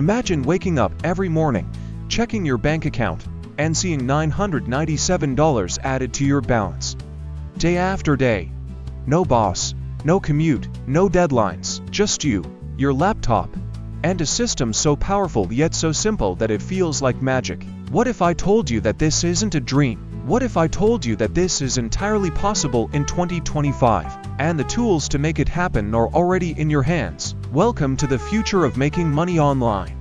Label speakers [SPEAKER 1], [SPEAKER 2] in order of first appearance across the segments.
[SPEAKER 1] Imagine waking up every morning, checking your bank account, and seeing $997 added to your balance. Day after day. No boss, no commute, no deadlines, just you, your laptop, and a system so powerful yet so simple that it feels like magic. What if I told you that this isn't a dream? What if I told you that this is entirely possible in 2025, and the tools to make it happen are already in your hands? Welcome to the future of making money online.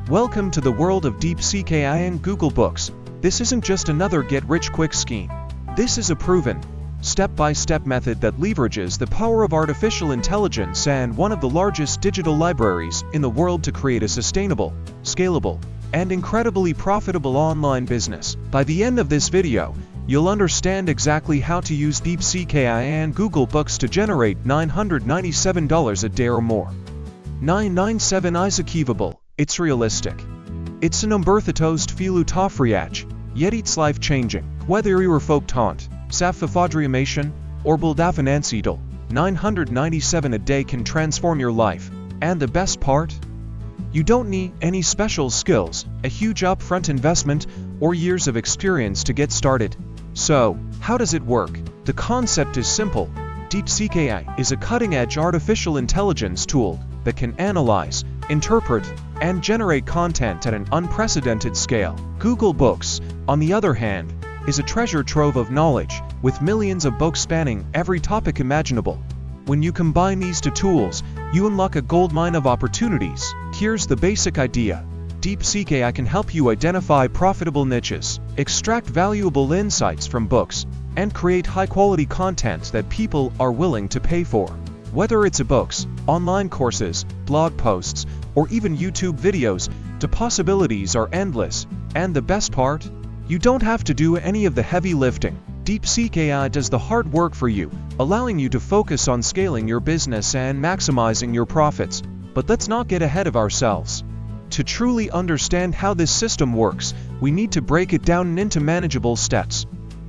[SPEAKER 1] Welcome to the world of Deepseek AI and Google Books. This isn't just another get-rich-quick scheme. This is a proven, step-by-step method that leverages the power of artificial intelligence and one of the largest digital libraries in the world to create a sustainable, scalable, and incredibly profitable online business. By the end of this video, you'll understand exactly how to use Deepseek AI and Google Books to generate $997 a day or more. 997 is achievable, it's realistic. It's an umberthatost filu tafriach, yet it's life-changing. Whether you're folk taunt, safafadriamation, or buldafinancidal, 997 a day can transform your life. And the best part? You don't need any special skills, a huge upfront investment, or years of experience to get started. So, how does it work? The concept is simple. Deepseek AI is a cutting-edge artificial intelligence tool that can analyze, interpret, and generate content at an unprecedented scale. Google Books, on the other hand, is a treasure trove of knowledge, with millions of books spanning every topic imaginable. When you combine these two tools, you unlock a goldmine of opportunities. Here's the basic idea. Deepseek AI can help you identify profitable niches, extract valuable insights from books, and create high-quality content that people are willing to pay for. Whether it's books, online courses, blog posts, or even YouTube videos, the possibilities are endless. And the best part? You don't have to do any of the heavy lifting. Deepseek AI does the hard work for you, allowing you to focus on scaling your business and maximizing your profits. But let's not get ahead of ourselves. To truly understand how this system works, we need to break it down into manageable steps.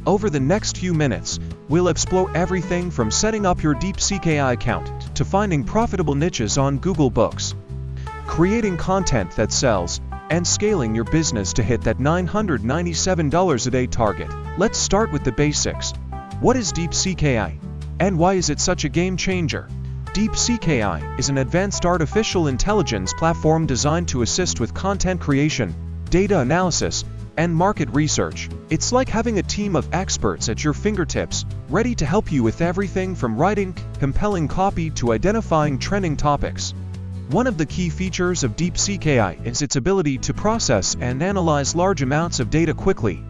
[SPEAKER 1] Over the next few minutes, we'll explore everything from setting up your Deepseek AI account to finding profitable niches on Google Books, creating content that sells, and scaling your business to hit that $997 a day target. Let's start with the basics. What is Deepseek AI? And why is it such a game changer? Deepseek AI is an advanced artificial intelligence platform designed to assist with content creation, data analysis, and market research. It's like having a team of experts at your fingertips, ready to help you with everything from writing compelling copy to identifying trending topics. One of the key features of Deepseek AI is its ability to process and analyze large amounts of data quickly.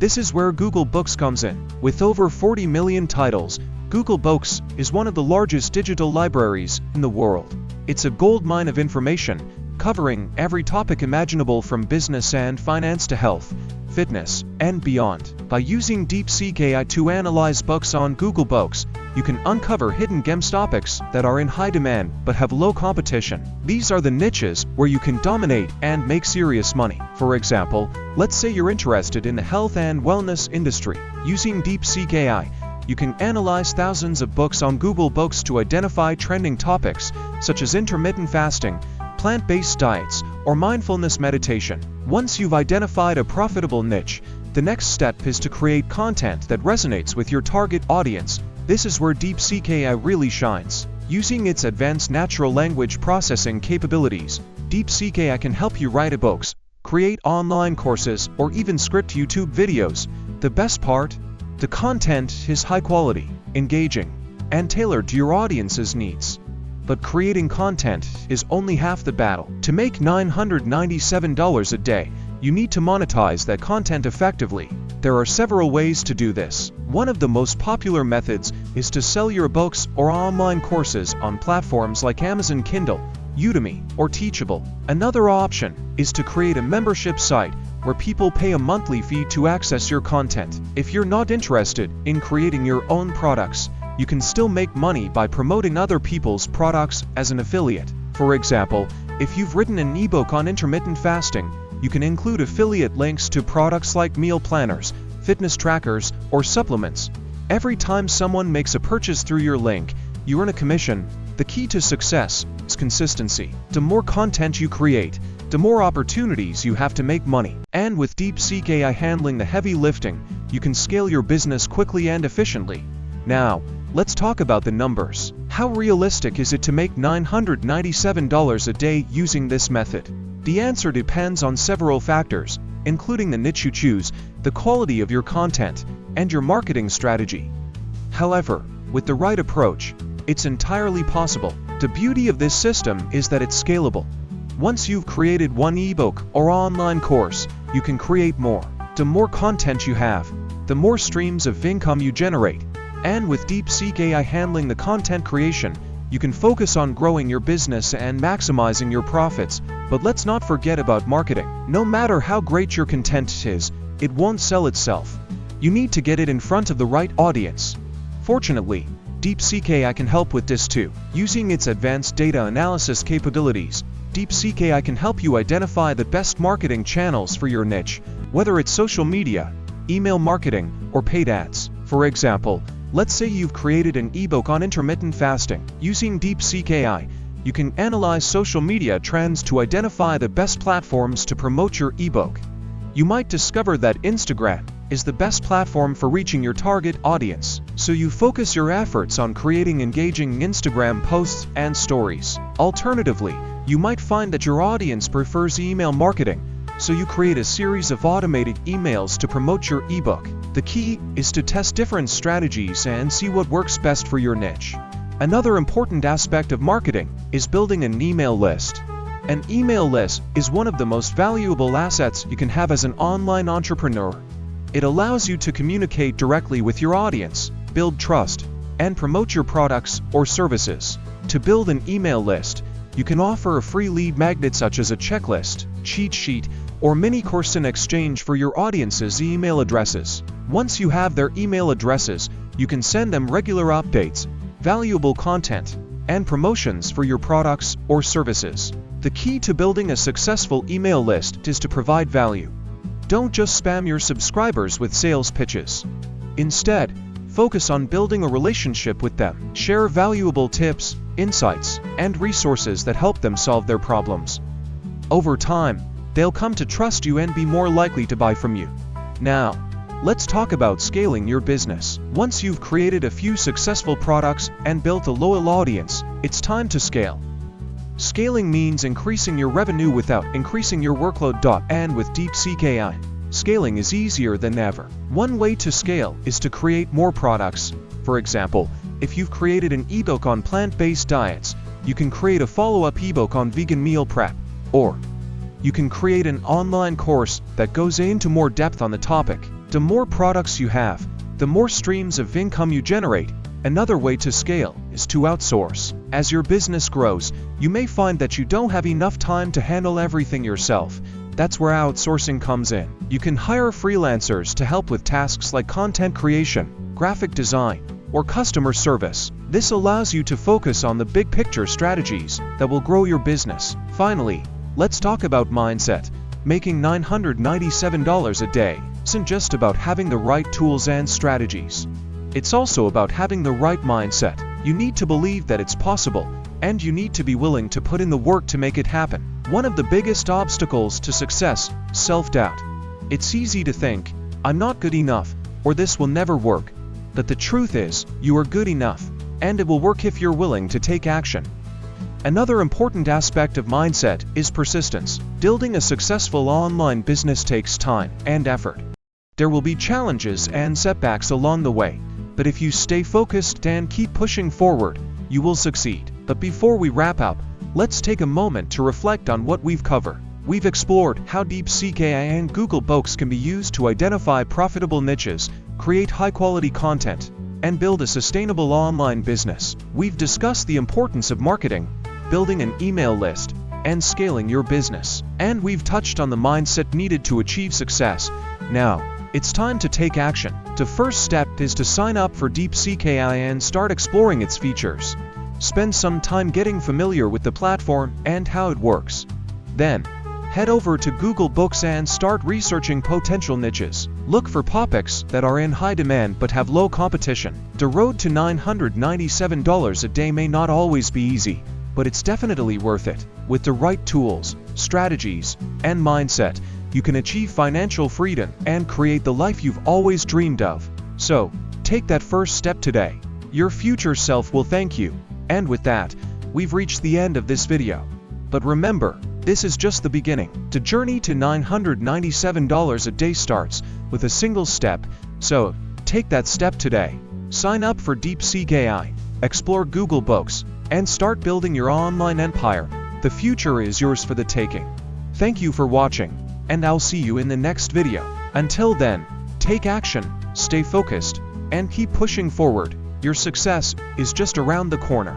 [SPEAKER 1] This is where Google Books comes in. With over 40 million titles, Google Books is one of the largest digital libraries in the world. It's a goldmine of information, covering every topic imaginable from business and finance to health, fitness, and beyond. By using Deepseek AI to analyze books on Google Books, you can uncover hidden gems topics that are in high demand but have low competition. These are the niches where you can dominate and make serious money. For example, let's say you're interested in the health and wellness industry. Using Deepseek AI, you can analyze thousands of books on Google Books to identify trending topics such as intermittent fasting, plant-based diets, or mindfulness meditation. Once you've identified a profitable niche, the next step is to create content that resonates with your target audience. This is where Deepseek AI really shines. Using its advanced natural language processing capabilities, Deepseek AI can help you write books, create online courses, or even script YouTube videos. The best part? The content is high quality, engaging, and tailored to your audience's needs. But creating content is only half the battle. To make $997 a day, you need to monetize that content effectively. There are several ways to do this. One of the most popular methods is to sell your books or online courses on platforms like Amazon Kindle, Udemy, or Teachable. Another option is to create a membership site where people pay a monthly fee to access your content. If you're not interested in creating your own products, you can still make money by promoting other people's products as an affiliate. For example, if you've written an ebook on intermittent fasting, you can include affiliate links to products like meal planners, fitness trackers, or supplements. Every time someone makes a purchase through your link, you earn a commission. The key to success is consistency. The more content you create, the more opportunities you have to make money. And with Deepseek AI handling the heavy lifting, you can scale your business quickly and efficiently. Now, let's talk about the numbers. How realistic is it to make $997 a day using this method? The answer depends on several factors, including the niche you choose, the quality of your content, and your marketing strategy. However, with the right approach, it's entirely possible. The beauty of this system is that it's scalable. Once you've created one ebook or online course, you can create more. The more content you have, the more streams of income you generate. And with Deepseek AI handling the content creation, you can focus on growing your business and maximizing your profits. But let's not forget about marketing. No matter how great your content is, it won't sell itself. You need to get it in front of the right audience. Fortunately, Deepseek AI can help with this too. Using its advanced data analysis capabilities, Deepseek AI can help you identify the best marketing channels for your niche, whether it's social media, email marketing, or paid ads. For example, let's say you've created an ebook on intermittent fasting. Using Deepseek AI, you can analyze social media trends to identify the best platforms to promote your ebook. You might discover that Instagram is the best platform for reaching your target audience, so you focus your efforts on creating engaging Instagram posts and stories. Alternatively, you might find that your audience prefers email marketing, so you create a series of automated emails to promote your ebook. The key is to test different strategies and see what works best for your niche. Another important aspect of marketing is building an email list. An email list is one of the most valuable assets you can have as an online entrepreneur. It allows you to communicate directly with your audience, build trust, and promote your products or services. To build an email list, you can offer a free lead magnet such as a checklist, cheat sheet, or mini course in exchange for your audience's email addresses. Once you have their email addresses, you can send them regular updates, valuable content, and promotions for your products or services. The key to building a successful email list is to provide value. Don't just spam your subscribers with sales pitches. Instead, focus on building a relationship with them. Share valuable tips, insights, and resources that help them solve their problems. Over time, they'll come to trust you and be more likely to buy from you. Now, let's talk about scaling your business. Once you've created a few successful products and built a loyal audience, it's time to scale. Scaling means increasing your revenue without increasing your workload. And with Deepseek AI, scaling is easier than ever. One way to scale is to create more products. For example, if you've created an ebook on plant-based diets, you can create a follow-up ebook on vegan meal prep. Or, you can create an online course that goes into more depth on the topic. The more products you have, the more streams of income you generate. Another way to scale is to outsource. As your business grows, you may find that you don't have enough time to handle everything yourself. That's where outsourcing comes in. You can hire freelancers to help with tasks like content creation, graphic design, or customer service. This allows you to focus on the big picture strategies that will grow your business. Finally, let's talk about mindset. Making $997 a day isn't just about having the right tools and strategies. It's also about having the right mindset. You need to believe that it's possible, and you need to be willing to put in the work to make it happen. One of the biggest obstacles to success, self-doubt. It's easy to think, I'm not good enough, or this will never work. But the truth is, you are good enough, and it will work if you're willing to take action. Another important aspect of mindset is persistence. Building a successful online business takes time and effort. There will be challenges and setbacks along the way, but if you stay focused and keep pushing forward, you will succeed. But before we wrap up, let's take a moment to reflect on what we've covered. We've explored how Deepseek AI and Google Books can be used to identify profitable niches, create high-quality content, and build a sustainable online business. We've discussed the importance of marketing, building an email list, and scaling your business. And we've touched on the mindset needed to achieve success. Now, it's time to take action. The first step is to sign up for Deepseek AI and start exploring its features. Spend some time getting familiar with the platform and how it works. Then, head over to Google Books and start researching potential niches. Look for topics that are in high demand but have low competition. The road to $997 a day may not always be easy, but it's definitely worth it. With the right tools, strategies, and mindset, you can achieve financial freedom and create the life you've always dreamed of. So, take that first step today. Your future self will thank you. And with that, we've reached the end of this video. But remember, this is just the beginning. The journey to $997 a day starts with a single step, so take that step today. Sign up for Deepseek AI, explore Google Books, and start building your online empire. The future is yours for the taking. Thank you for watching, and I'll see you in the next video. Until then, take action, stay focused, and keep pushing forward. Your success is just around the corner.